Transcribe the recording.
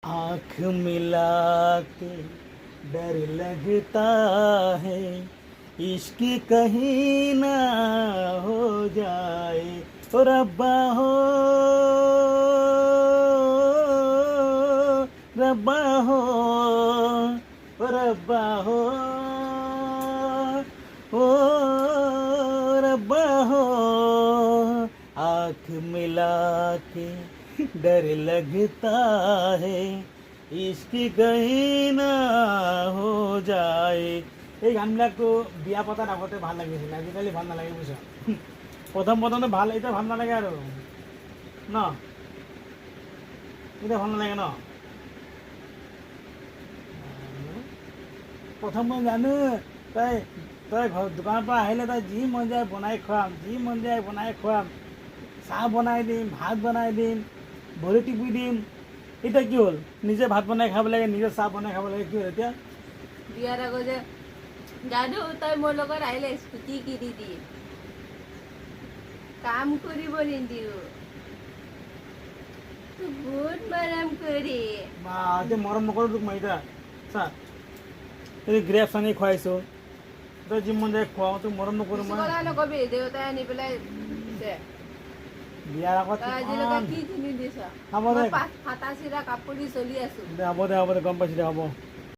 आँख मिला के डर लगता है इश्क कहीं ना हो जाए ओ रब्बा हो रब्बा हो ओ रब्बा हो ओ रब्बा हो आँख मिला के डर लगता है इश्क कहीं ना हो যায় এই গানবিলাকতো বিয়া পতাৰ আগতে ভাল লাগিছিল আজিকালি ভাল নালাগে বুজিছা প্ৰথমতে ভাল এতিয়া ভাল নালাগে আৰু ন এতিয়া ভাল নালাগে ন প্ৰথম মই জানো তই তই ঘৰ দোকানৰ পৰা আহিলে তই যি মন যায় বনাই খুৱাম চাহ বনাই দিম ভাত বনাই দিম ভৰি টিপি দিম এতিয়া কি হ'ল নিজে ভাত বনাই খাব লাগে নিজে চাহ বনাই খাব লাগে কি হ'ল এতিয়া বিয়াৰ আগত যে দাদু তই মোৰ লগত আহিলে স্কুটি কিনি দি কাম কৰিব নিদিও তোক বহুত মৰম কৰি মা যে মৰম নকৰোঁ তোক মই এতিয়া চা এই গ্ৰেপছ আনি খুৱাইছোঁ তই যি মন যায় খুৱাওঁ তোক মৰম নকৰোঁ কিছু মই কথা নকবি দেউতাই আনি পেলাই দিছে বিয়াৰ আগত তই আজিলৈকে কি কিনি দিছ হ'ব মই দে ফাটা চিৰা কাপোৰ দি চলি আছো হ'ব দে গম পাইছোঁ দে হ'ব